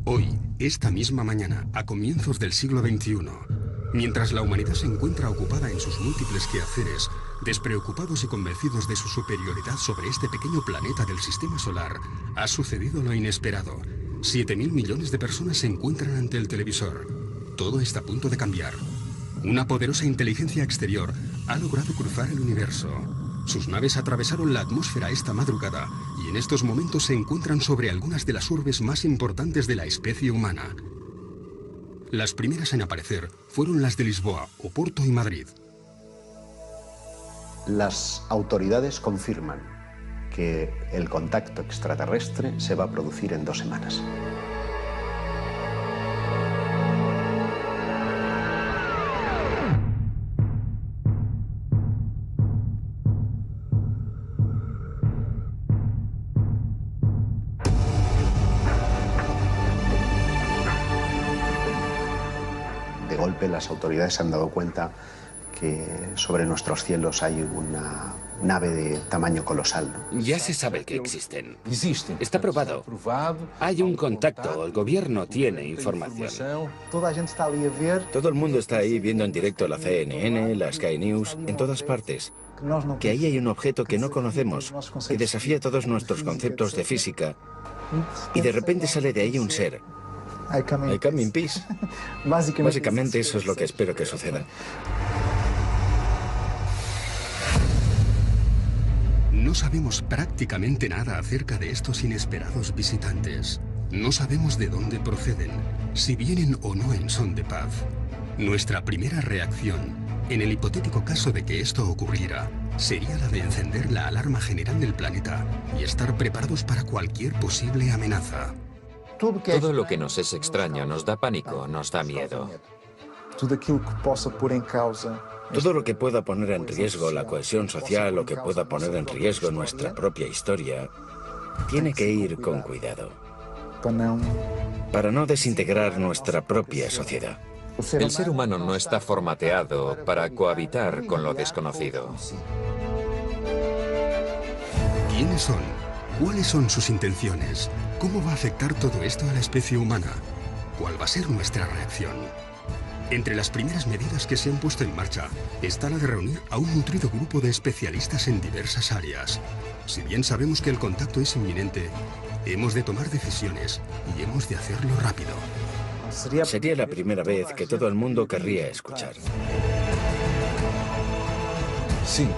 Hoy, esta misma mañana, a comienzos del siglo XXI, mientras la humanidad se encuentra ocupada en sus múltiples quehaceres, despreocupados y convencidos de su superioridad sobre este pequeño planeta del sistema solar, ha sucedido lo inesperado. 7.000 millones de personas se encuentran ante el televisor. Todo está a punto de cambiar. Una poderosa inteligencia exterior ha logrado cruzar el universo. Sus naves atravesaron la atmósfera esta madrugada y en estos momentos se encuentran sobre algunas de las urbes más importantes de la especie humana. Las primeras en aparecer fueron las de Lisboa, Oporto y Madrid. Las autoridades confirman que el contacto extraterrestre se va a producir en 2 semanas. De golpe las autoridades se han dado cuenta que sobre nuestros cielos hay una nave de tamaño colosal, ¿no? Ya se sabe que existen. Está probado. Hay un contacto, el gobierno tiene información. Todo el mundo está ahí viendo en directo la CNN, la Sky News, en todas partes. Que ahí hay un objeto que no conocemos, que desafía todos nuestros conceptos de física. Y de repente sale de ahí un ser. I come in peace. Básicamente eso es lo que espero que suceda. No sabemos prácticamente nada acerca de estos inesperados visitantes. No sabemos de dónde proceden, si vienen o no en son de paz. Nuestra primera reacción, en el hipotético caso de que esto ocurriera, sería la de encender la alarma general del planeta y estar preparados para cualquier posible amenaza. Todo lo que nos es extraño nos da pánico, nos da miedo. Todo lo que pueda poner en riesgo la cohesión social o que pueda poner en riesgo nuestra propia historia, tiene que ir con cuidado. Para no desintegrar nuestra propia sociedad. El ser humano no está formateado para cohabitar con lo desconocido. ¿Quiénes son? ¿Cuáles son sus intenciones? ¿Cómo va a afectar todo esto a la especie humana? ¿Cuál va a ser nuestra reacción? Entre las primeras medidas que se han puesto en marcha está la de reunir a un nutrido grupo de especialistas en diversas áreas. Si bien sabemos que el contacto es inminente, hemos de tomar decisiones y hemos de hacerlo rápido. Sería la primera vez que todo el mundo querría escuchar. Sí,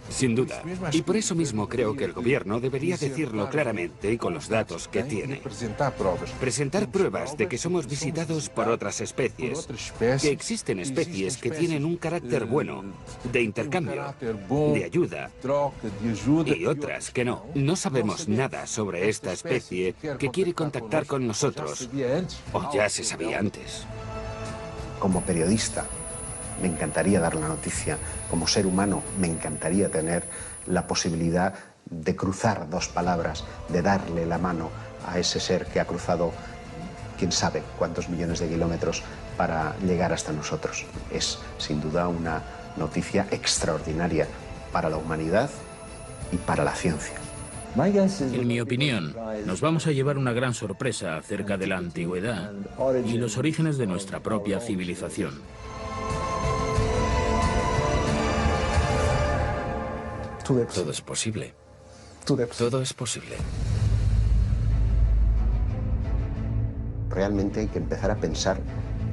sin duda. Y por eso mismo creo que el gobierno debería decirlo claramente y con los datos que tiene. Presentar pruebas de que somos visitados por otras especies, que existen especies que tienen un carácter bueno, de intercambio, de ayuda, y otras que no. No sabemos nada sobre esta especie que quiere contactar con nosotros, o ya se sabía antes. Como periodista, me encantaría dar la noticia. Como ser humano, me encantaría tener la posibilidad de cruzar 2 palabras, de darle la mano a ese ser que ha cruzado quién sabe cuántos millones de kilómetros para llegar hasta nosotros. Es, sin duda, una noticia extraordinaria para la humanidad y para la ciencia. En mi opinión, nos vamos a llevar una gran sorpresa acerca de la antigüedad y los orígenes de nuestra propia civilización. Todo es posible. Todo es posible. Realmente hay que empezar a pensar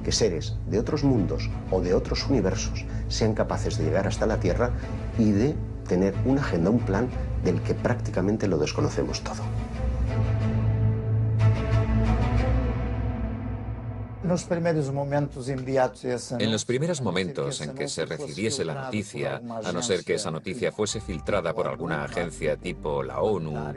que seres de otros mundos o de otros universos sean capaces de llegar hasta la Tierra y de tener una agenda, un plan del que prácticamente lo desconocemos todo. En los primeros momentos en que se recibiese la noticia, a no ser que esa noticia fuese filtrada por alguna agencia tipo la ONU,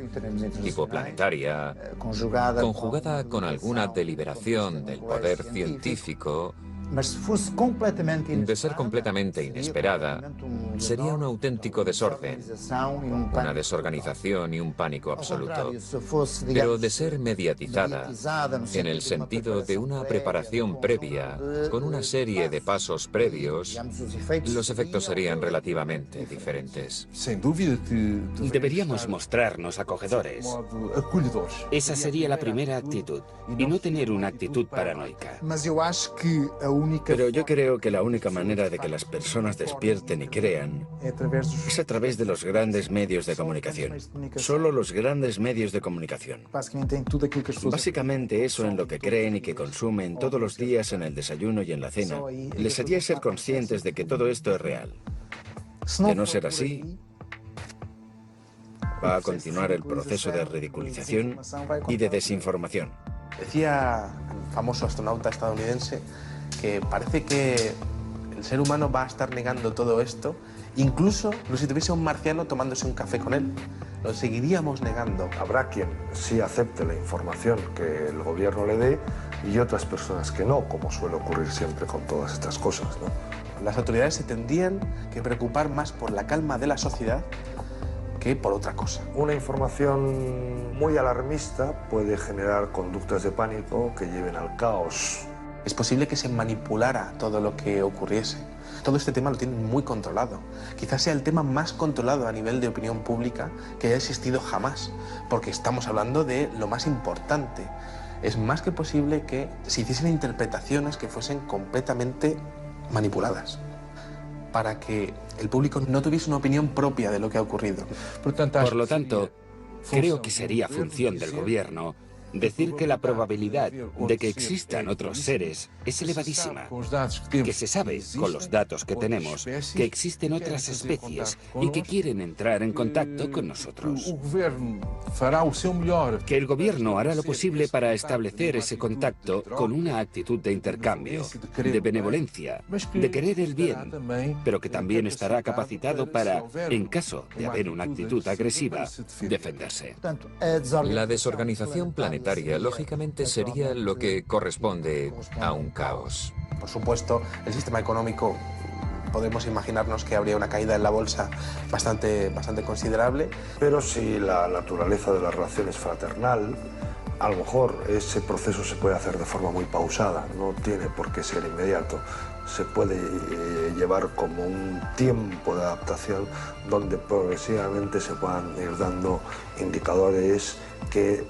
tipo planetaria, conjugada con alguna deliberación del poder científico, De ser completamente inesperada, sería un auténtico desorden, una desorganización y un pánico absoluto. Pero de ser mediatizada, en el sentido de una preparación previa, con una serie de pasos previos, los efectos serían relativamente diferentes. Deberíamos mostrarnos acogedores. Esa sería la primera actitud, y no tener una actitud paranoica. Pero yo creo que la única manera de que las personas despierten y crean es a través de los grandes medios de comunicación. Solo los grandes medios de comunicación. Básicamente eso en lo que creen y que consumen todos los días en el desayuno y en la cena. Les haría ser conscientes de que todo esto es real. De no ser así, va a continuar el proceso de ridiculización y de desinformación. Decía el famoso astronauta estadounidense que parece que el ser humano va a estar negando todo esto, incluso si tuviese un marciano tomándose un café con él. Lo seguiríamos negando. Habrá quien sí acepte la información que el gobierno le dé y otras personas que no, como suele ocurrir siempre con todas estas cosas, ¿no? Las autoridades se tendrían que preocupar más por la calma de la sociedad que por otra cosa. Una información muy alarmista puede generar conductas de pánico que lleven al caos. Es posible que se manipulara todo lo que ocurriese. Todo este tema lo tienen muy controlado. Quizás sea el tema más controlado a nivel de opinión pública que haya existido jamás, porque estamos hablando de lo más importante. Es más que posible que se hiciesen interpretaciones que fuesen completamente manipuladas, para que el público no tuviese una opinión propia de lo que ha ocurrido. Por lo tanto, creo que sería función del gobierno decir que la probabilidad de que existan otros seres es elevadísima, que se sabe, con los datos que tenemos, que existen otras especies y que quieren entrar en contacto con nosotros. Que el gobierno hará lo posible para establecer ese contacto con una actitud de intercambio, de benevolencia, de querer el bien, pero que también estará capacitado para, en caso de haber una actitud agresiva, defenderse. La desorganización planetaria lógicamente sería lo que corresponde a un caos. Por supuesto, el sistema económico, podemos imaginarnos que habría una caída en la bolsa bastante considerable. Pero si la naturaleza de la relación es fraternal, a lo mejor ese proceso se puede hacer de forma muy pausada, no tiene por qué ser inmediato. Se puede llevar como un tiempo de adaptación donde progresivamente se puedan ir dando indicadores que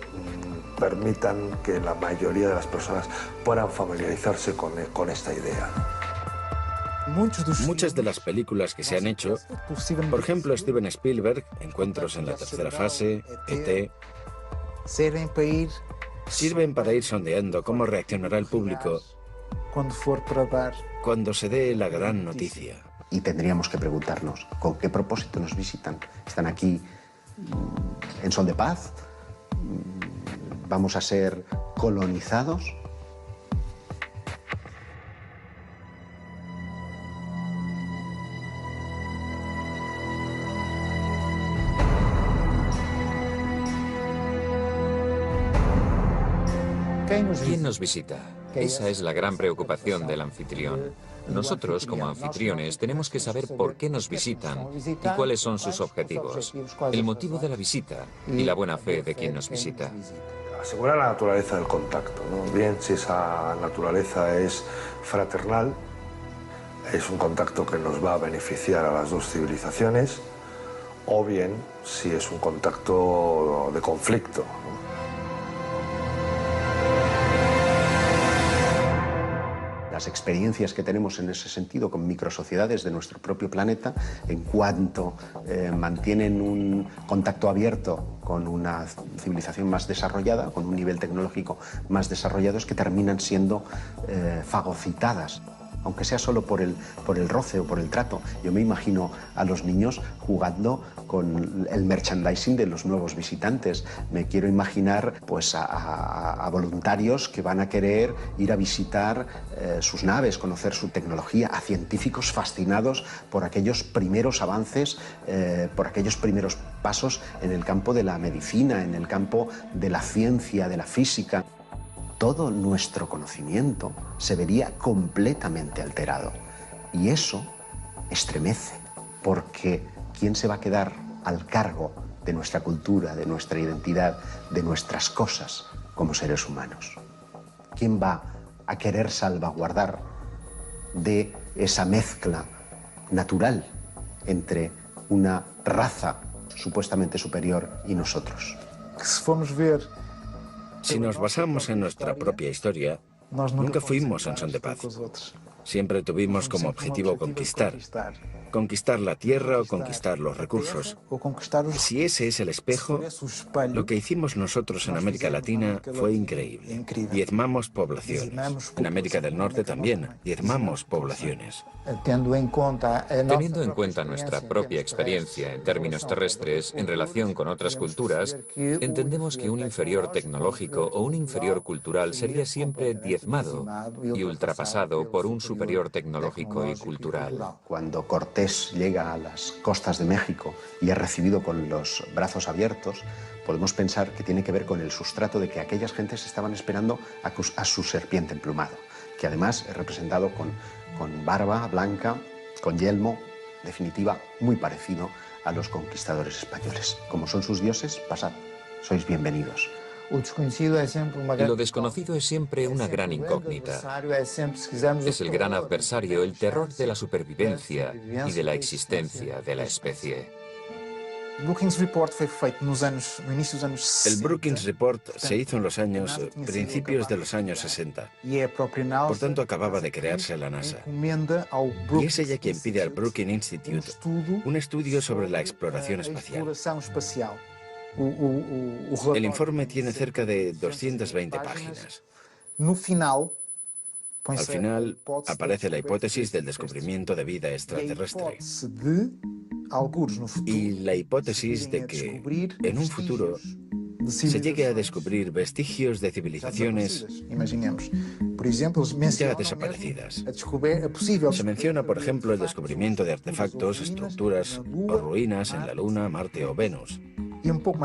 permitan que la mayoría de las personas puedan familiarizarse con esta idea. Muchas de las películas que se han hecho, por ejemplo Steven Spielberg, Encuentros en la tercera fase, E.T., sirven para ir sondeando cómo reaccionará el público cuando se dé la gran noticia. Y tendríamos que preguntarnos, ¿con qué propósito nos visitan? ¿Están aquí en son de paz? ¿Vamos a ser colonizados? ¿Quién nos visita? Esa es la gran preocupación del anfitrión. Nosotros, como anfitriones, tenemos que saber por qué nos visitan y cuáles son sus objetivos, el motivo de la visita y la buena fe de quien nos visita. Asegurar la naturaleza del contacto, ¿no? Bien, si esa naturaleza es fraternal, es un contacto que nos va a beneficiar a las dos civilizaciones, o bien si es un contacto de conflicto, ¿no? Las experiencias que tenemos en ese sentido con microsociedades de nuestro propio planeta, en cuanto mantienen un contacto abierto con una civilización más desarrollada, con un nivel tecnológico más desarrollado, es que terminan siendo fagocitadas, aunque sea solo por el roce o por el trato. Yo me imagino a los niños jugando con el merchandising de los nuevos visitantes. Me quiero imaginar pues, a voluntarios que van a querer ir a visitar sus naves, conocer su tecnología, a científicos fascinados por aquellos primeros avances, por aquellos primeros pasos en el campo de la medicina, en el campo de la ciencia, de la física. todo nuestro conocimiento se vería completamente alterado. Y eso estremece, porque ¿quién se va a quedar al cargo de nuestra cultura, de nuestra identidad, de nuestras cosas como seres humanos? ¿Quién va a querer salvaguardar de esa mezcla natural entre una raza supuestamente superior y nosotros? Si nos basamos en nuestra propia historia, nunca fuimos en son de paz. Siempre tuvimos como objetivo conquistar la tierra o conquistar los recursos. Si ese es el espejo, lo que hicimos nosotros en América Latina fue increíble. Diezmamos poblaciones. En América del Norte también, diezmamos poblaciones. Teniendo en cuenta nuestra propia experiencia en términos terrestres en relación con otras culturas, entendemos que un inferior tecnológico o un inferior cultural sería siempre diezmado y ultrapasado por un superior tecnológico y cultural. Cuando Cortés llega a las costas de México y es recibido con los brazos abiertos, podemos pensar que tiene que ver con el sustrato de que aquellas gentes estaban esperando a su serpiente emplumado, que además es representado con barba blanca, con yelmo, en definitiva, muy parecido a los conquistadores españoles. Como son sus dioses, pasad, sois bienvenidos. Lo desconocido es siempre una gran incógnita. Es el gran adversario, el terror de la supervivencia y de la existencia de la especie. El Brookings Report se hizo en los principios de los años 60. Por tanto, acababa de crearse la NASA. Y es ella quien pide al Brookings Institute un estudio sobre la exploración espacial. El informe tiene cerca de 220 páginas. Al final aparece la hipótesis del descubrimiento de vida extraterrestre y la hipótesis de que en un futuro se llegue a descubrir vestigios de civilizaciones ya desaparecidas. Se menciona, por ejemplo, el descubrimiento de artefactos, estructuras o ruinas en la Luna, Marte o Venus. Y un poco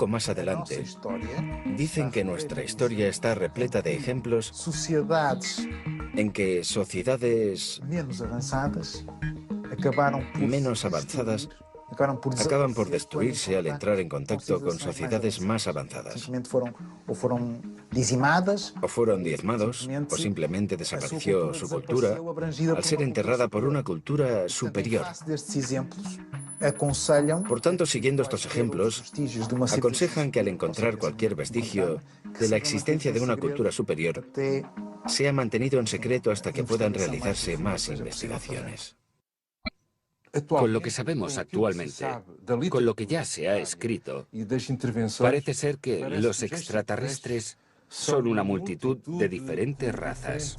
más adelante, dicen que nuestra historia está repleta de ejemplos en que sociedades menos avanzadas acaban por destruirse al entrar en contacto con sociedades más avanzadas. O fueron diezmados, o simplemente desapareció su cultura al ser enterrada por una cultura superior. Por tanto, siguiendo estos ejemplos, aconsejan que al encontrar cualquier vestigio de la existencia de una cultura superior, sea mantenido en secreto hasta que puedan realizarse más investigaciones. Con lo que sabemos actualmente, con lo que ya se ha escrito, parece ser que los extraterrestres son una multitud de diferentes razas.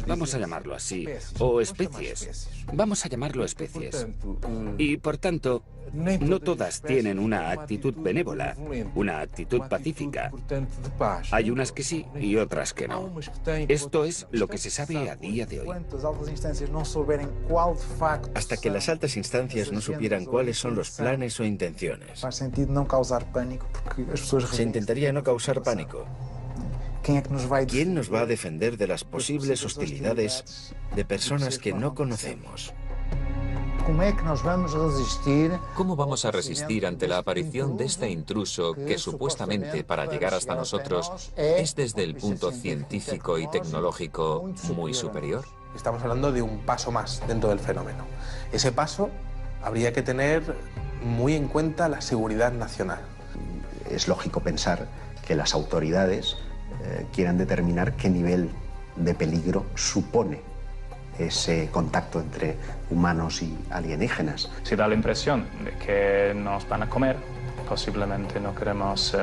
Vamos a llamarlo así, o especies. Vamos a llamarlo especies. Y por tanto, no todas tienen una actitud benévola, una actitud pacífica. Hay unas que sí y otras que no. Esto es lo que se sabe a día de hoy. Hasta que las altas instancias no supieran cuáles son los planes o intenciones. Se intentaría no causar pánico. ¿Quién nos va a defender de las posibles hostilidades de personas que no conocemos? ¿Cómo vamos a resistir ante la aparición de este intruso que supuestamente para llegar hasta nosotros es desde el punto científico y tecnológico muy superior? Estamos hablando de un paso más dentro del fenómeno. Ese paso habría que tener muy en cuenta la seguridad nacional. Es lógico pensar que las autoridades quieran determinar qué nivel de peligro supone ese contacto entre humanos y alienígenas. Si da la impresión de que nos van a comer, posiblemente no queremos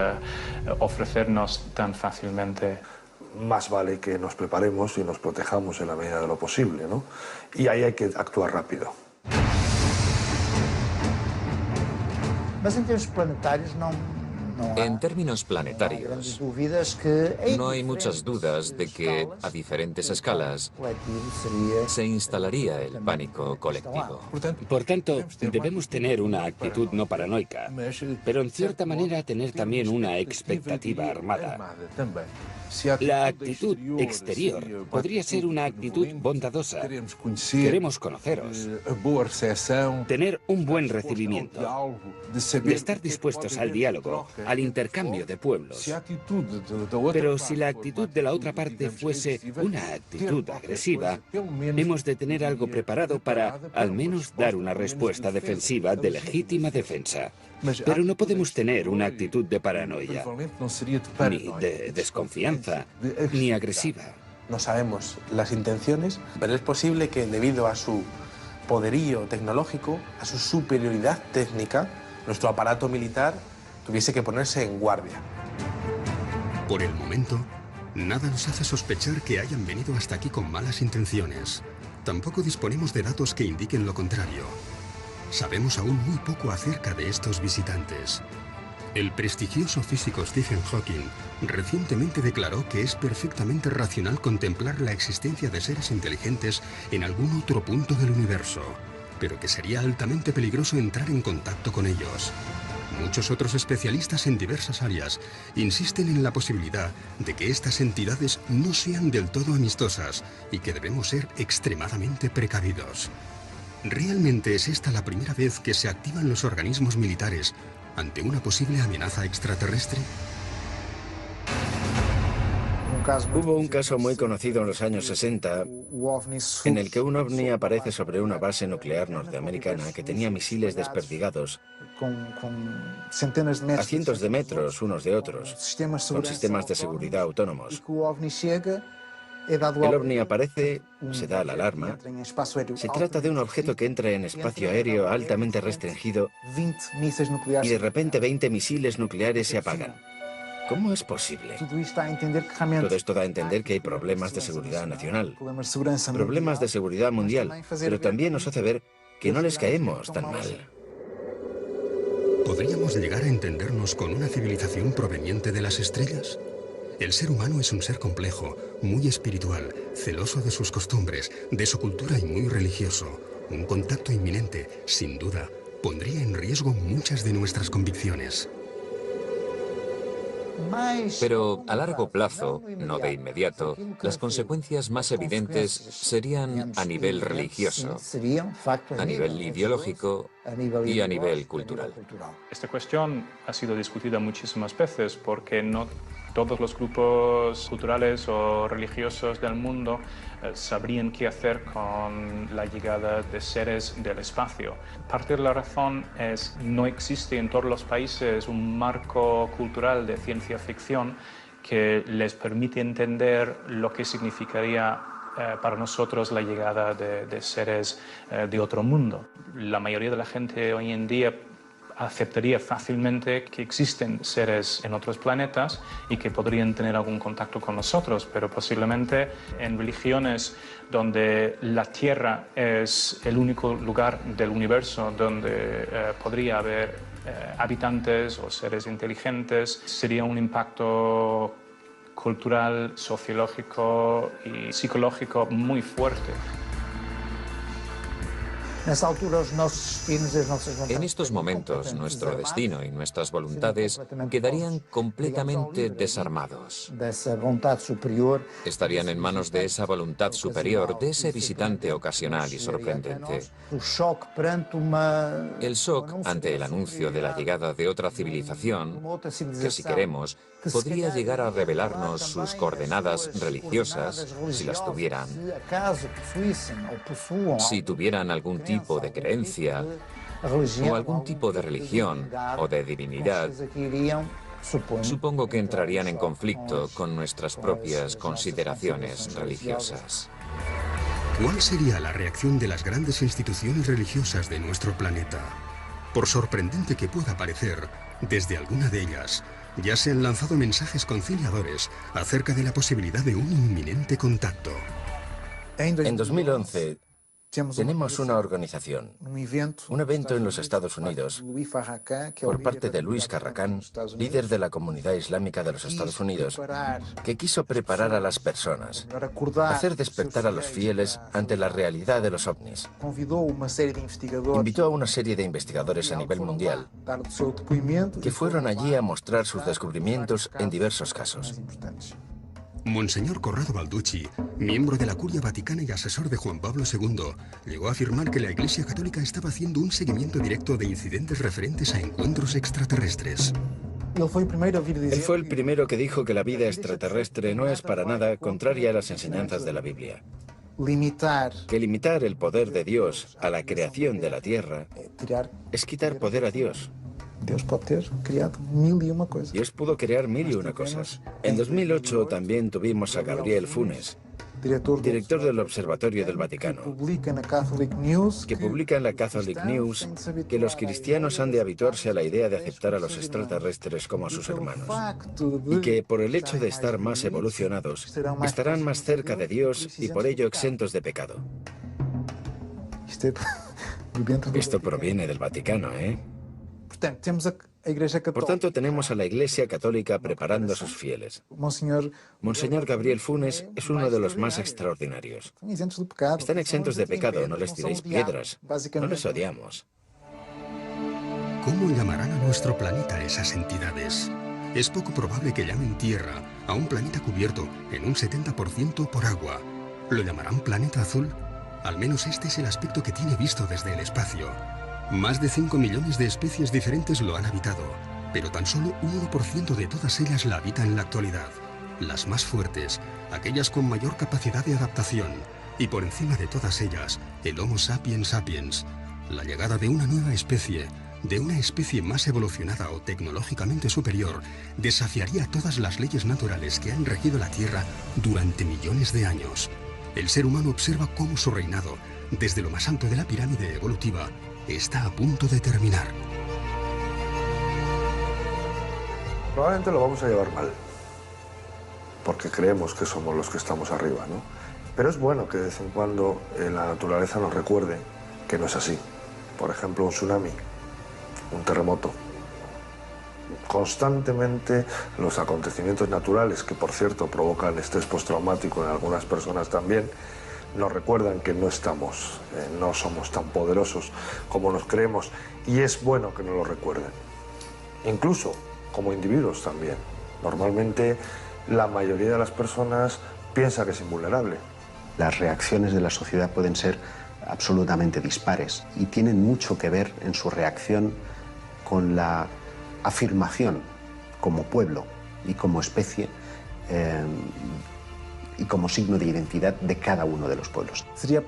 ofrecernos tan fácilmente. Más vale que nos preparemos y nos protejamos en la medida de lo posible, ¿no? Y ahí hay que actuar rápido. Mas em termos planetários En términos planetarios, no hay muchas dudas de que, a diferentes escalas, se instalaría el pánico colectivo. Por tanto, debemos tener una actitud no paranoica, pero en cierta manera tener también una expectativa armada. La actitud exterior podría ser una actitud bondadosa. Queremos conoceros, tener un buen recibimiento, de estar dispuestos al diálogo, al intercambio de pueblos. Pero si la actitud de la otra parte fuese una actitud agresiva, hemos de tener algo preparado para, al menos, dar una respuesta defensiva de legítima defensa. Pero no podemos tener una actitud de paranoia, ni de desconfianza, ni agresiva. No sabemos las intenciones, pero es posible que debido a su poderío tecnológico, a su superioridad técnica, nuestro aparato militar tuviese que ponerse en guardia. Por el momento, nada nos hace sospechar que hayan venido hasta aquí con malas intenciones. Tampoco disponemos de datos que indiquen lo contrario. Sabemos aún muy poco acerca de estos visitantes. El prestigioso físico Stephen Hawking recientemente declaró que es perfectamente racional contemplar la existencia de seres inteligentes en algún otro punto del universo, pero que sería altamente peligroso entrar en contacto con ellos. Muchos otros especialistas en diversas áreas insisten en la posibilidad de que estas entidades no sean del todo amistosas y que debemos ser extremadamente precavidos. ¿Realmente es esta la primera vez que se activan los organismos militares ante una posible amenaza extraterrestre? Hubo un caso muy conocido en los años 60 en el que un ovni aparece sobre una base nuclear norteamericana que tenía misiles desperdigados a cientos de metros unos de otros, con sistemas de seguridad autónomos. El ovni aparece, se da la alarma. Se trata de un objeto que entra en espacio aéreo altamente restringido y de repente 20 misiles nucleares se apagan. ¿Cómo es posible? Todo esto da a entender que hay problemas de seguridad nacional, problemas de seguridad mundial, pero también nos hace ver que no les caemos tan mal. ¿Podríamos llegar a entendernos con una civilización proveniente de las estrellas? El ser humano es un ser complejo, muy espiritual, celoso de sus costumbres, de su cultura y muy religioso. Un contacto inminente, sin duda, pondría en riesgo muchas de nuestras convicciones. Pero a largo plazo, no de inmediato, las consecuencias más evidentes serían a nivel religioso, a nivel ideológico y a nivel cultural. Esta cuestión ha sido discutida muchísimas veces porque no todos los grupos culturales o religiosos del mundo sabrían qué hacer con la llegada de seres del espacio. Parte de la razón es que no existe en todos los países un marco cultural de ciencia ficción que les permite entender lo que significaría para nosotros la llegada de seres de otro mundo. La mayoría de la gente hoy en día aceptaría fácilmente que existen seres en otros planetas y que podrían tener algún contacto con nosotros, pero posiblemente en religiones donde la Tierra es el único lugar del universo donde podría haber habitantes o seres inteligentes, sería un impacto cultural, sociológico y psicológico muy fuerte. En estos momentos, nuestro destino y nuestras voluntades quedarían completamente desarmados. Estarían en manos de esa voluntad superior, de ese visitante ocasional y sorprendente. El shock ante el anuncio de la llegada de otra civilización, que si queremos, podría llegar a revelarnos sus coordenadas religiosas, si las tuvieran, si tuvieran algún tipo de creencia, o algún tipo de religión o de divinidad. Supongo que entrarían en conflicto con nuestras propias consideraciones religiosas. ¿Cuál sería la reacción de las grandes instituciones religiosas de nuestro planeta? Por sorprendente que pueda parecer, desde alguna de ellas ya se han lanzado mensajes conciliadores acerca de la posibilidad de un inminente contacto. En 2011, Tenemos una organización, un evento en los Estados Unidos, por parte de Luis Farrakhan, líder de la comunidad islámica de los Estados Unidos, que quiso preparar a las personas, hacer despertar a los fieles ante la realidad de los ovnis. Invitó a una serie de investigadores a nivel mundial que fueron allí a mostrar sus descubrimientos en diversos casos. Monseñor Corrado Balducci, miembro de la Curia Vaticana y asesor de Juan Pablo II, llegó a afirmar que la Iglesia Católica estaba haciendo un seguimiento directo de incidentes referentes a encuentros extraterrestres. Él fue el primero que dijo que la vida extraterrestre no es para nada contraria a las enseñanzas de la Biblia. Que limitar el poder de Dios a la creación de la Tierra es quitar poder a Dios. Dios pudo crear mil y una cosas. En 2008 también tuvimos a Gabriel Funes, director del Observatorio del Vaticano, que publica en la Catholic News que los cristianos han de habituarse a la idea de aceptar a los extraterrestres como a sus hermanos, y que por el hecho de estar más evolucionados, estarán más cerca de Dios y por ello exentos de pecado. Esto proviene del Vaticano, ¿eh? Por tanto, tenemos a la Iglesia Católica preparando a sus fieles. Monseñor Gabriel Funes es uno de los más extraordinarios. Están exentos de pecado, no les tiréis piedras, no les odiamos. ¿Cómo llamarán a nuestro planeta esas entidades? Es poco probable que llamen Tierra a un planeta cubierto en un 70% por agua. ¿Lo llamarán planeta azul? Al menos este es el aspecto que tiene visto desde el espacio. Más de 5 millones de especies diferentes lo han habitado, pero tan solo un 1% de todas ellas la habita en la actualidad. Las más fuertes, aquellas con mayor capacidad de adaptación, y por encima de todas ellas, el Homo sapiens sapiens. La llegada de una nueva especie, de una especie más evolucionada o tecnológicamente superior, desafiaría todas las leyes naturales que han regido la Tierra durante millones de años. El ser humano observa cómo su reinado, desde lo más alto de la pirámide evolutiva, está a punto de terminar. Probablemente lo vamos a llevar mal, porque creemos que somos los que estamos arriba, ¿no? Pero es bueno que de vez en cuando la naturaleza nos recuerde que no es así. Por ejemplo, un tsunami, un terremoto. Constantemente los acontecimientos naturales, que por cierto provocan estrés postraumático en algunas personas también, nos recuerdan que no somos tan poderosos como nos creemos, y es bueno que nos lo recuerden. Incluso como individuos también. Normalmente la mayoría de las personas piensa que es invulnerable. Las reacciones de la sociedad pueden ser absolutamente dispares y tienen mucho que ver en su reacción con la afirmación como pueblo y como especie y como signo de identidad de cada uno de los pueblos. Sería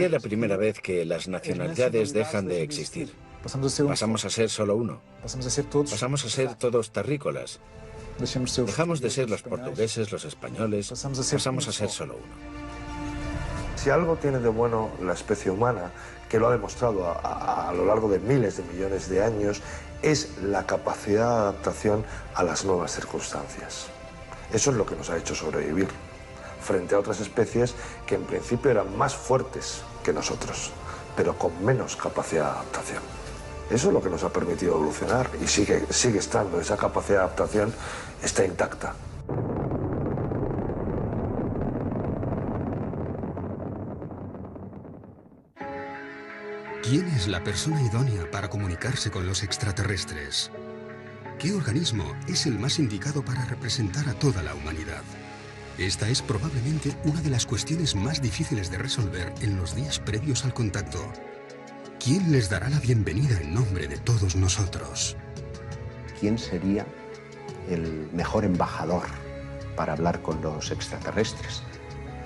la primera vez que las nacionalidades dejan de existir. Pasamos a ser solo uno. Pasamos a ser todos terrícolas. Dejamos de ser los portugueses, los españoles. Pasamos a ser solo uno. Si algo tiene de bueno la especie humana, que lo ha demostrado a lo largo de miles de millones de años, es la capacidad de adaptación a las nuevas circunstancias. Eso es lo que nos ha hecho sobrevivir frente a otras especies que en principio eran más fuertes que nosotros, pero con menos capacidad de adaptación. Eso es lo que nos ha permitido evolucionar y sigue estando, esa capacidad de adaptación está intacta. ¿Quién es la persona idónea para comunicarse con los extraterrestres? ¿Qué organismo es el más indicado para representar a toda la humanidad? Esta es probablemente una de las cuestiones más difíciles de resolver en los días previos al contacto. ¿Quién les dará la bienvenida en nombre de todos nosotros? ¿Quién sería el mejor embajador para hablar con los extraterrestres?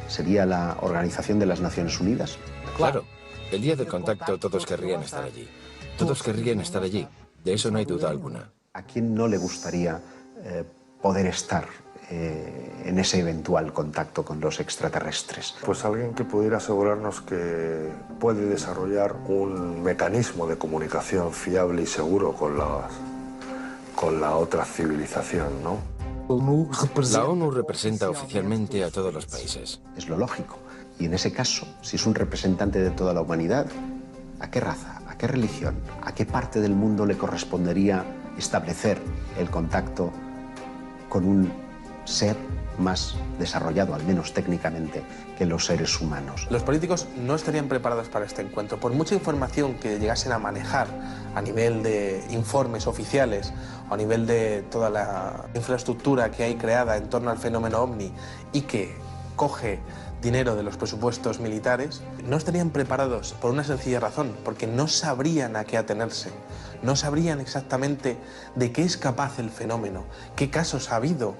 ¿Sería la Organización de las Naciones Unidas? Claro. El día del contacto todos querrían estar allí. Todos querrían estar allí. De eso no hay duda alguna. ¿A quién no le gustaría poder estar en ese eventual contacto con los extraterrestres? Pues alguien que pudiera asegurarnos que puede desarrollar un mecanismo de comunicación fiable y seguro con la otra civilización, ¿no? La ONU representa oficialmente a todos los países. Es lo lógico. Y en ese caso, si es un representante de toda la humanidad, ¿a qué raza, a qué religión, a qué parte del mundo le correspondería establecer el contacto con un ser más desarrollado, al menos técnicamente, que los seres humanos? Los políticos no estarían preparados para este encuentro. Por mucha información que llegasen a manejar a nivel de informes oficiales o a nivel de toda la infraestructura que hay creada en torno al fenómeno OVNI y que coge dinero de los presupuestos militares, no estarían preparados por una sencilla razón, porque no sabrían a qué atenerse, no sabrían exactamente de qué es capaz el fenómeno, qué casos ha habido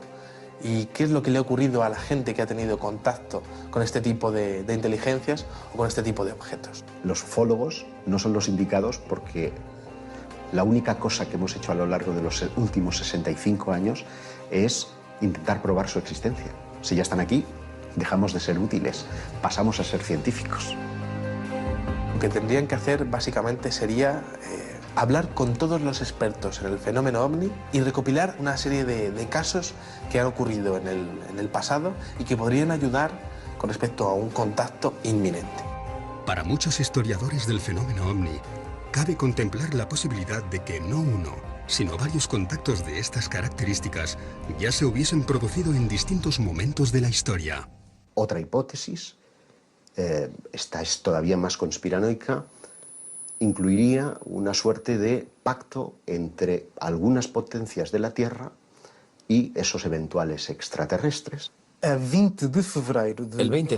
y qué es lo que le ha ocurrido a la gente que ha tenido contacto con este tipo de inteligencias o con este tipo de objetos. Los ufólogos no son los indicados porque la única cosa que hemos hecho a lo largo de los últimos 65 años es intentar probar su existencia. Si ya están aquí, dejamos de ser útiles, pasamos a ser científicos. Lo que tendrían que hacer básicamente sería hablar con todos los expertos en el fenómeno OVNI y recopilar una serie de casos que han ocurrido en el pasado y que podrían ayudar con respecto a un contacto inminente. Para muchos historiadores del fenómeno OVNI, cabe contemplar la posibilidad de que no uno, sino varios contactos de estas características ya se hubiesen producido en distintos momentos de la historia. Otra hipótesis, esta es todavía más conspiranoica, incluiría una suerte de pacto entre algunas potencias de la Tierra y esos eventuales extraterrestres. El 20 de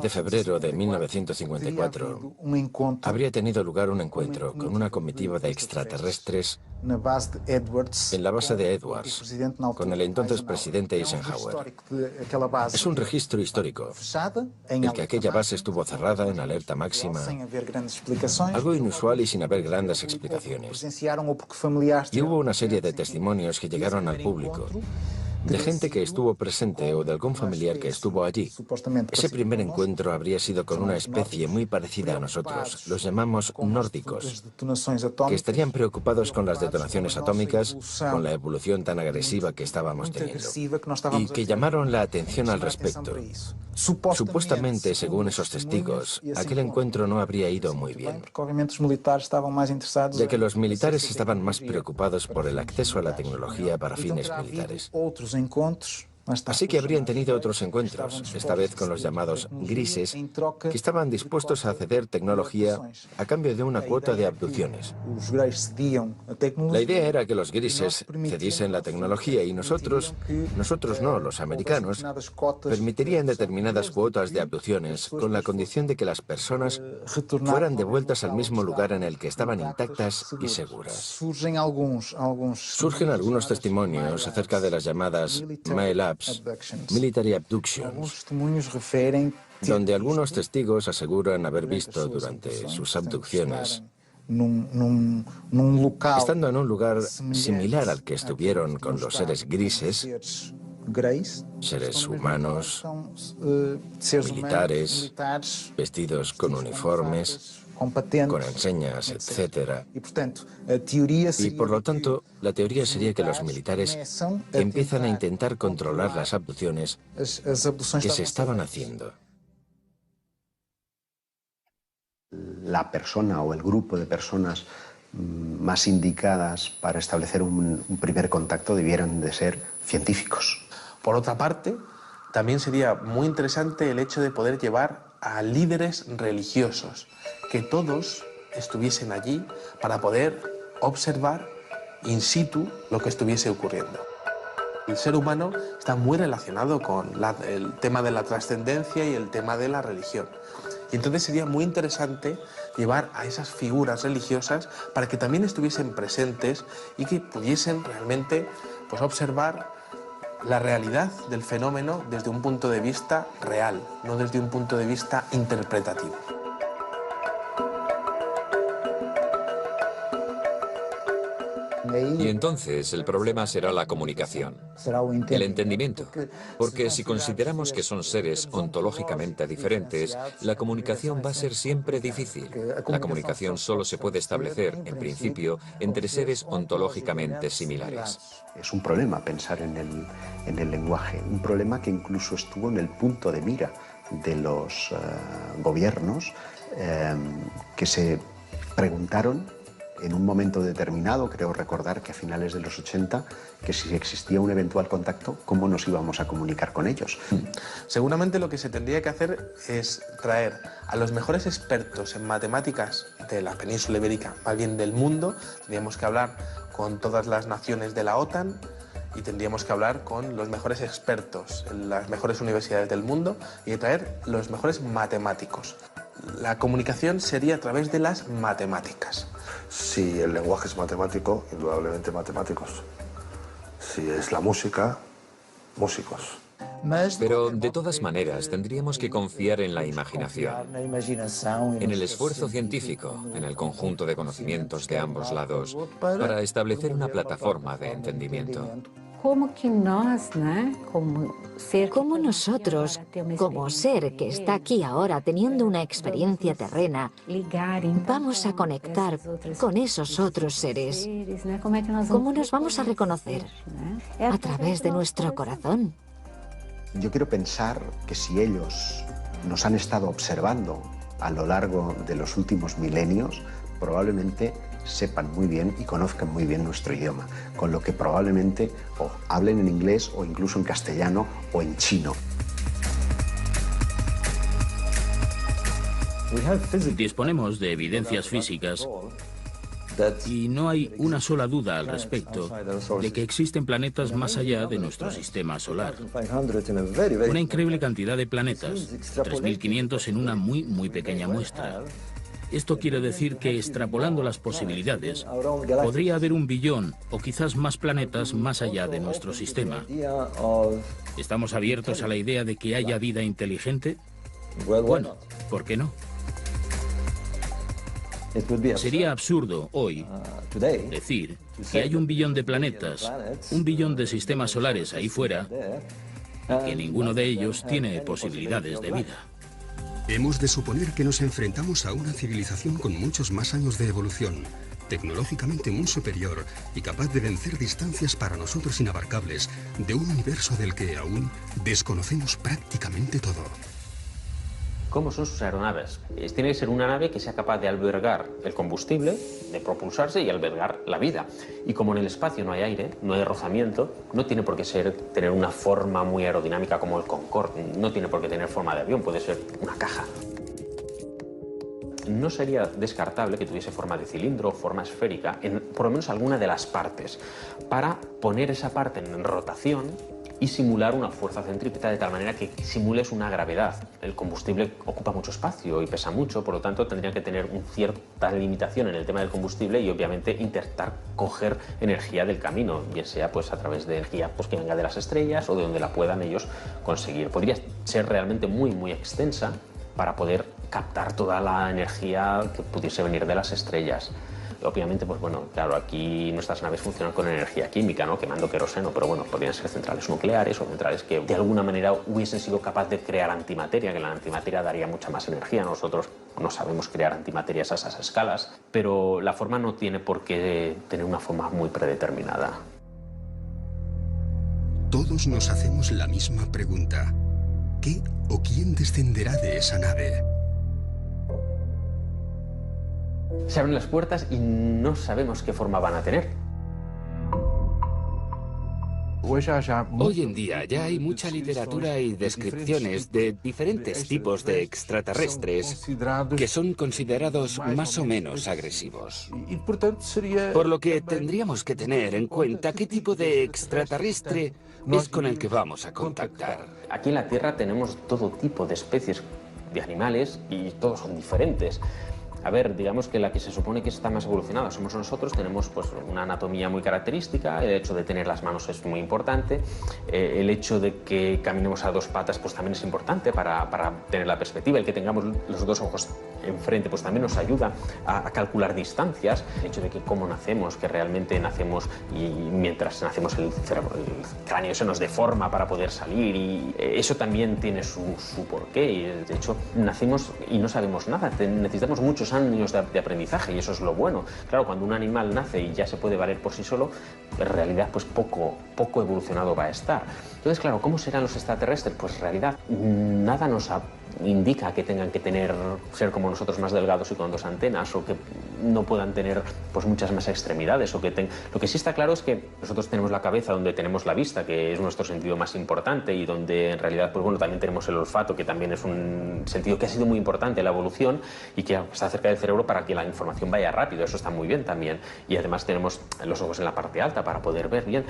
febrero de 1954 habría tenido lugar un encuentro con una comitiva de extraterrestres en la base de Edwards, con el entonces presidente Eisenhower. Es un registro histórico, el que aquella base estuvo cerrada en alerta máxima, algo inusual y sin haber grandes explicaciones. Y hubo una serie de testimonios que llegaron al público, de gente que estuvo presente o de algún familiar que estuvo allí. Ese primer encuentro habría sido con una especie muy parecida a nosotros, los llamamos nórdicos, que estarían preocupados con las detonaciones atómicas, con la evolución tan agresiva que estábamos teniendo, y que llamaron la atención al respecto. Supuestamente, según esos testigos, aquel encuentro no habría ido muy bien, ya que los militares estaban más preocupados por el acceso a la tecnología para fines militares. Así que habrían tenido otros encuentros, esta vez con los llamados grises, que estaban dispuestos a ceder tecnología a cambio de una cuota de abducciones. La idea era que los grises cediesen la tecnología y nosotros no, los americanos, permitirían determinadas cuotas de abducciones con la condición de que las personas fueran devueltas al mismo lugar en el que estaban intactas y seguras. Surgen algunos testimonios acerca de las llamadas MILABs, Military Abductions, donde algunos testigos aseguran haber visto durante sus abducciones, estando en un lugar similar al que estuvieron con los seres grises, seres humanos, militares, vestidos con uniformes, con enseñas, etc. Y por lo tanto, la teoría sería que los militares empiezan a intentar controlar las abducciones que se estaban haciendo. La persona o el grupo de personas más indicadas para establecer un primer contacto debieran de ser científicos. Por otra parte, también sería muy interesante el hecho de poder llevar a líderes religiosos, que todos estuviesen allí para poder observar in situ lo que estuviese ocurriendo. El ser humano está muy relacionado con el tema de la trascendencia y el tema de la religión. Y entonces sería muy interesante llevar a esas figuras religiosas para que también estuviesen presentes y que pudiesen realmente observar la realidad del fenómeno desde un punto de vista real, no desde un punto de vista interpretativo. Y entonces el problema será la comunicación, el entendimiento, porque si consideramos que son seres ontológicamente diferentes, la comunicación va a ser siempre difícil. La comunicación solo se puede establecer, en principio, entre seres ontológicamente similares. Es un problema pensar en el lenguaje, un problema que incluso estuvo en el punto de mira de los gobiernos que se preguntaron en un momento determinado, creo recordar que a finales de los 80, que si existía un eventual contacto, ¿cómo nos íbamos a comunicar con ellos? Seguramente lo que se tendría que hacer es traer a los mejores expertos en matemáticas de la península ibérica, más bien del mundo. Tendríamos que hablar con todas las naciones de la OTAN y tendríamos que hablar con los mejores expertos en las mejores universidades del mundo y traer los mejores matemáticos. La comunicación sería a través de las matemáticas. Si el lenguaje es matemático, indudablemente matemáticos. Si es la música, músicos. Pero de todas maneras tendríamos que confiar en la imaginación, en el esfuerzo científico, en el conjunto de conocimientos de ambos lados, para establecer una plataforma de entendimiento. ¿Cómo nosotros, como ser que está aquí ahora teniendo una experiencia terrena, vamos a conectar con esos otros seres? ¿Cómo nos vamos a reconocer? A través de nuestro corazón. Yo quiero pensar que si ellos nos han estado observando a lo largo de los últimos milenios, probablemente sepan muy bien y conozcan muy bien nuestro idioma, con lo que probablemente o hablen en inglés o incluso en castellano o en chino. Disponemos de evidencias físicas y no hay una sola duda al respecto de que existen planetas más allá de nuestro sistema solar. Una increíble cantidad de planetas, 3.500 en una muy pequeña muestra. Esto quiere decir que, extrapolando las posibilidades, podría haber 1 billón o quizás más planetas más allá de nuestro sistema. ¿Estamos abiertos a la idea de que haya vida inteligente? Bueno, ¿por qué no? Sería absurdo hoy decir que hay 1 billón de planetas, 1 billón de sistemas solares ahí fuera, y que ninguno de ellos tiene posibilidades de vida. Hemos de suponer que nos enfrentamos a una civilización con muchos más años de evolución, tecnológicamente muy superior y capaz de vencer distancias para nosotros inabarcables de un universo del que aún desconocemos prácticamente todo. ¿Cómo son sus aeronaves? Tiene que ser una nave que sea capaz de albergar el combustible, de propulsarse y albergar la vida. Y como en el espacio no hay aire, no hay rozamiento, no tiene por qué tener una forma muy aerodinámica como el Concorde, no tiene por qué tener forma de avión, puede ser una caja. No sería descartable que tuviese forma de cilindro o forma esférica en por lo menos alguna de las partes, para poner esa parte en rotación y simular una fuerza centrípeta de tal manera que simules una gravedad. El combustible ocupa mucho espacio y pesa mucho, por lo tanto tendría que tener una cierta limitación en el tema del combustible y obviamente intentar coger energía del camino, bien sea pues a través de energía pues, que venga de las estrellas o de donde la puedan ellos conseguir. Podría ser realmente muy extensa para poder captar toda la energía que pudiese venir de las estrellas. Obviamente, pues bueno, claro, aquí nuestras naves funcionan con energía química, ¿no? Quemando queroseno, pero bueno, podrían ser centrales nucleares o centrales que de alguna manera hubiesen sido capaces de crear antimateria, que la antimateria daría mucha más energía. Nosotros no sabemos crear antimaterias a esas escalas, pero la forma no tiene por qué tener una forma muy predeterminada. Todos nos hacemos la misma pregunta. ¿Qué o quién descenderá de esa nave? Se abren las puertas y no sabemos qué forma van a tener. Hoy en día ya hay mucha literatura y descripciones de diferentes tipos de extraterrestres que son considerados más o menos agresivos. Por lo que tendríamos que tener en cuenta qué tipo de extraterrestre es con el que vamos a contactar. Aquí en la Tierra tenemos todo tipo de especies de animales y todos son diferentes. A ver, digamos que la que se supone que está más evolucionada somos nosotros, tenemos pues una anatomía muy característica, el hecho de tener las manos es muy importante, el hecho de que caminemos a 2 patas pues también es importante para tener la perspectiva, el que tengamos los 2 ojos enfrente pues también nos ayuda a calcular distancias, el hecho de que cómo nacemos, que realmente nacemos y mientras nacemos el cráneo se nos deforma para poder salir y eso también tiene su porqué y de hecho nacemos y no sabemos nada, necesitamos muchos años de aprendizaje y eso es lo bueno. Claro, cuando un animal nace y ya se puede valer por sí solo, en realidad pues poco evolucionado va a estar. Entonces, claro, ¿cómo serán los extraterrestres? Pues en realidad nada nos indica que tengan que ser como nosotros, más delgados y con 2 antenas, o que no puedan tener pues muchas más extremidades, o que lo que sí está claro es que nosotros tenemos la cabeza donde tenemos la vista, que es nuestro sentido más importante, y donde en realidad pues bueno, también tenemos el olfato, que también es un sentido que ha sido muy importante en la evolución y que está cerca del cerebro para que la información vaya rápido. Eso está muy bien también, y además tenemos los ojos en la parte alta para poder ver bien,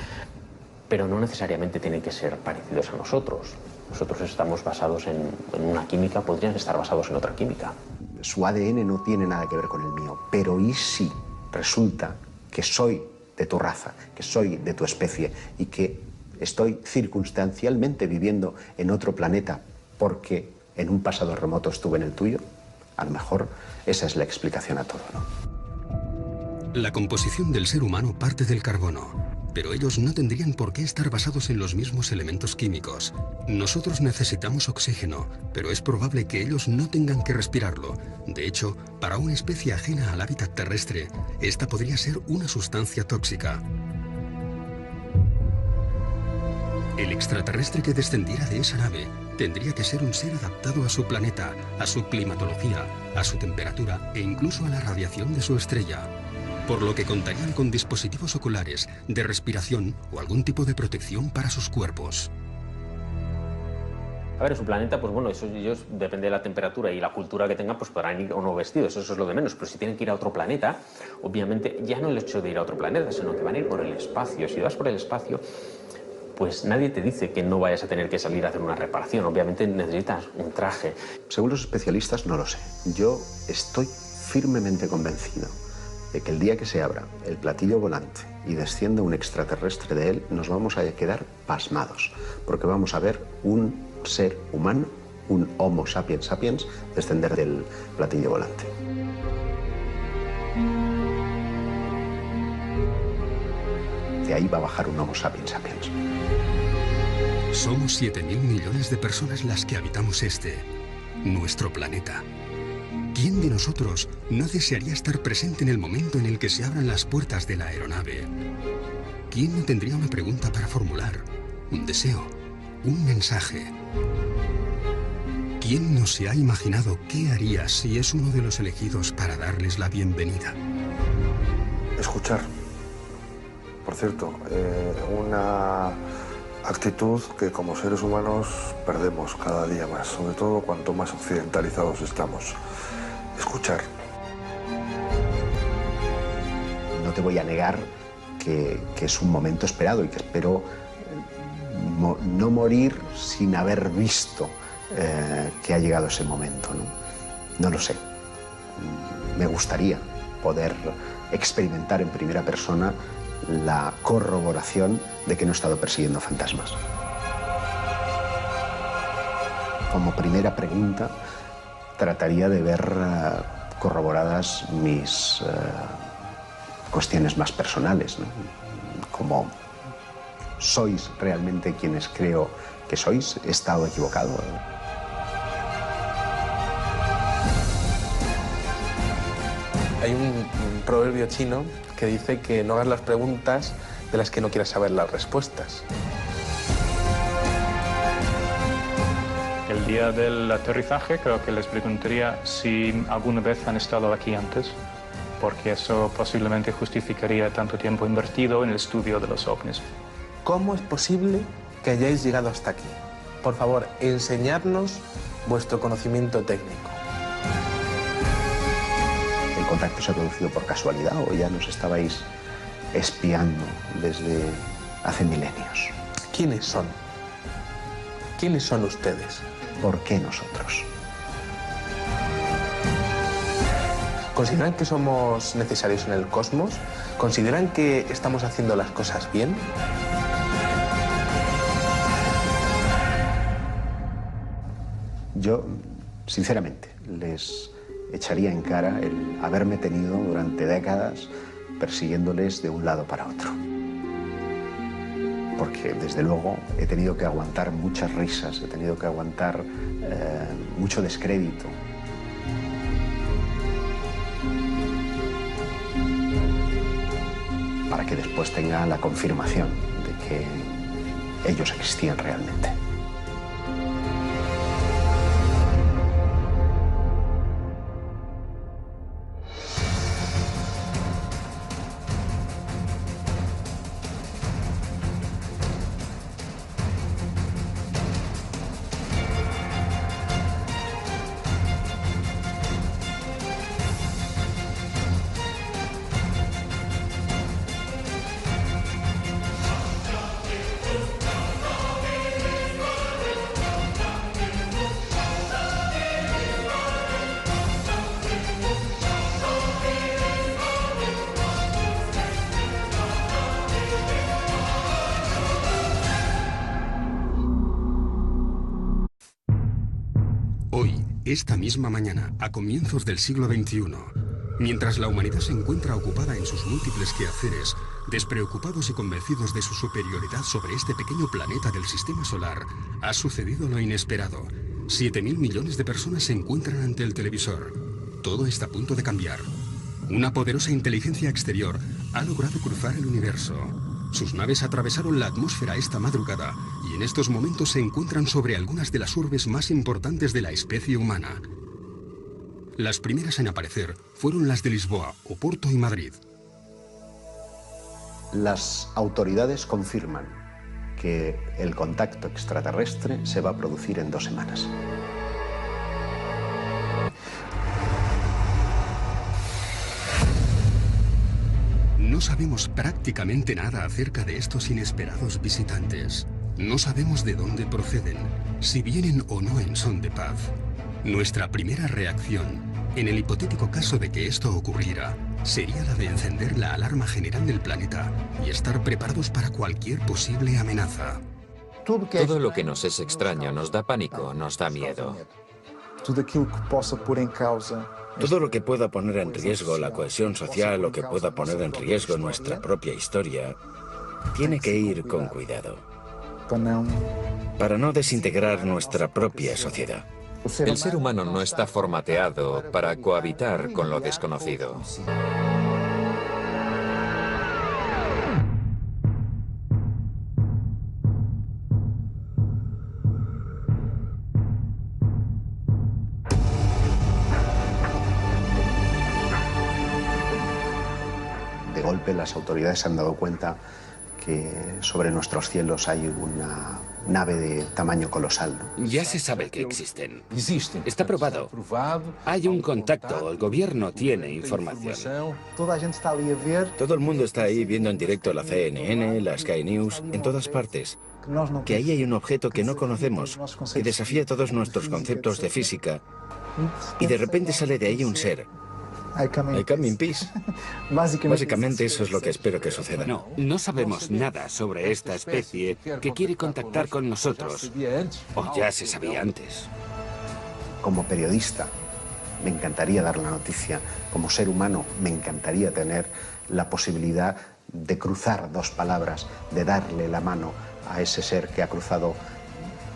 pero no necesariamente tienen que ser parecidos a nosotros. Nosotros estamos basados en una química, podrían estar basados en otra química. Su ADN no tiene nada que ver con el mío, pero ¿y si resulta que soy de tu raza, que soy de tu especie y que estoy circunstancialmente viviendo en otro planeta porque en un pasado remoto estuve en el tuyo? A lo mejor esa es la explicación a todo, ¿no? La composición del ser humano parte del carbono, pero ellos no tendrían por qué estar basados en los mismos elementos químicos. Nosotros necesitamos oxígeno, pero es probable que ellos no tengan que respirarlo. De hecho, para una especie ajena al hábitat terrestre, esta podría ser una sustancia tóxica. El extraterrestre que descendiera de esa nave tendría que ser un ser adaptado a su planeta, a su climatología, a su temperatura e incluso a la radiación de su estrella. Por lo que contarían con dispositivos oculares, de respiración o algún tipo de protección para sus cuerpos. A ver, en su planeta, pues bueno, ellos, depende de la temperatura y la cultura que tengan, pues podrán ir o no vestidos, eso es lo de menos. Pero si tienen que ir a otro planeta, obviamente, ya no el hecho de ir a otro planeta, sino que van a ir por el espacio. Si vas por el espacio, pues nadie te dice que no vayas a tener que salir a hacer una reparación. Obviamente necesitas un traje. Según los especialistas, no lo sé. Yo estoy firmemente convencido de que el día que se abra el platillo volante y descienda un extraterrestre de él, nos vamos a quedar pasmados, porque vamos a ver un ser humano, un Homo sapiens sapiens, descender del platillo volante. De ahí va a bajar un Homo sapiens sapiens. Somos 7.000 millones de personas las que habitamos nuestro planeta. ¿Quién de nosotros no desearía estar presente en el momento en el que se abran las puertas de la aeronave? ¿Quién no tendría una pregunta para formular? Un deseo, un mensaje. ¿Quién no se ha imaginado qué haría si es uno de los elegidos para darles la bienvenida? Escuchar. Por cierto, una actitud que como seres humanos perdemos cada día más, sobre todo cuanto más occidentalizados estamos. Escuchar. No te voy a negar que es un momento esperado y que espero no morir sin haber visto que ha llegado ese momento, ¿no? No lo sé. Me gustaría poder experimentar en primera persona la corroboración de que no he estado persiguiendo fantasmas. Como primera pregunta, trataría de ver corroboradas mis cuestiones más personales, ¿no? Como, ¿sois realmente quienes creo que sois? ¿He estado equivocado? Hay un proverbio chino que dice que no hagas las preguntas de las que no quieras saber las respuestas. El día del aterrizaje creo que les preguntaría si alguna vez han estado aquí antes, porque eso posiblemente justificaría tanto tiempo invertido en el estudio de los ovnis. ¿Cómo es posible que hayáis llegado hasta aquí? Por favor, enseñadnos vuestro conocimiento técnico. ¿El contacto se ha producido por casualidad o ya nos estabais espiando desde hace milenios? ¿Quiénes son? ¿Quiénes son ustedes? ¿Por qué nosotros? ¿Consideran que somos necesarios en el cosmos? ¿Consideran que estamos haciendo las cosas bien? Yo, sinceramente, les echaría en cara el haberme tenido durante décadas persiguiéndoles de un lado para otro. Porque, desde luego, he tenido que aguantar muchas risas, he tenido que aguantar mucho descrédito. para que después tenga la confirmación de que ellos existían realmente. Hoy, esta misma mañana, a comienzos del siglo XXI, mientras la humanidad se encuentra ocupada en sus múltiples quehaceres, despreocupados y convencidos de su superioridad sobre este pequeño planeta del sistema solar, ha sucedido lo inesperado. 7.000 millones de personas se encuentran ante el televisor. Todo está a punto de cambiar. Una poderosa inteligencia exterior ha logrado cruzar el universo. Sus naves atravesaron la atmósfera esta madrugada y en estos momentos se encuentran sobre algunas de las urbes más importantes de la especie humana. Las primeras en aparecer fueron las de Lisboa, Oporto y Madrid. Las autoridades confirman que el contacto extraterrestre se va a producir en 2 semanas. No sabemos prácticamente nada acerca de estos inesperados visitantes. No sabemos de dónde proceden, si vienen o no en son de paz. Nuestra primera reacción, en el hipotético caso de que esto ocurriera, sería la de encender la alarma general del planeta y estar preparados para cualquier posible amenaza. Todo lo que nos es extraño nos da pánico, nos da miedo. Todo lo que pueda poner en riesgo la cohesión social o que pueda poner en riesgo nuestra propia historia, tiene que ir con cuidado, para no desintegrar nuestra propia sociedad. El ser humano no está formateado para cohabitar con lo desconocido. De golpe las autoridades se han dado cuenta que sobre nuestros cielos hay una nave de tamaño colosal, ¿no? Ya se sabe que existen. Está probado. Hay un contacto, el gobierno tiene información. Todo el mundo está ahí viendo en directo la CNN, la Sky News, en todas partes. Que ahí hay un objeto que no conocemos, que desafía todos nuestros conceptos de física. Y de repente sale de ahí un ser. I come in peace. Básicamente eso es lo que espero que suceda. No sabemos nada sobre esta especie que quiere contactar con nosotros. O ya se sabía antes. Como periodista, me encantaría dar la noticia. Como ser humano, me encantaría tener la posibilidad de cruzar 2 palabras, de darle la mano a ese ser que ha cruzado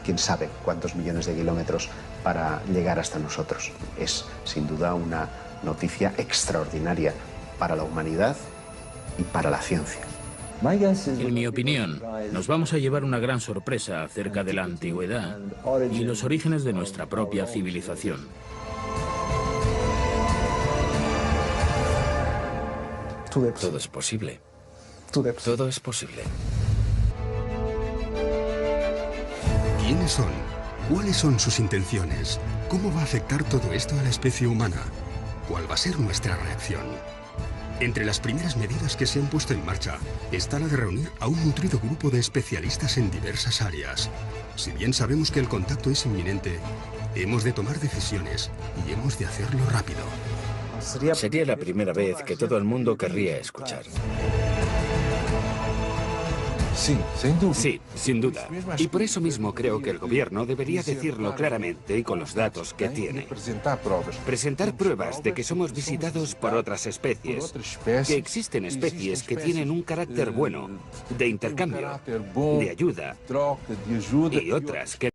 quién sabe cuántos millones de kilómetros para llegar hasta nosotros. Es, sin duda, una noticia extraordinaria para la humanidad y para la ciencia. En mi opinión, nos vamos a llevar una gran sorpresa acerca de la antigüedad y los orígenes de nuestra propia civilización. Todo es posible. Todo es posible. ¿Quiénes son? ¿Cuáles son sus intenciones? ¿Cómo va a afectar todo esto a la especie humana? ¿Cuál va a ser nuestra reacción? Entre las primeras medidas que se han puesto en marcha está la de reunir a un nutrido grupo de especialistas en diversas áreas. Si bien sabemos que el contacto es inminente, hemos de tomar decisiones y hemos de hacerlo rápido. Sería la primera vez que todo el mundo querría escuchar. Sí, sin duda. Y por eso mismo creo que el gobierno debería decirlo claramente y con los datos que tiene. Presentar pruebas de que somos visitados por otras especies, que existen especies que tienen un carácter bueno, de intercambio, de ayuda, y otras que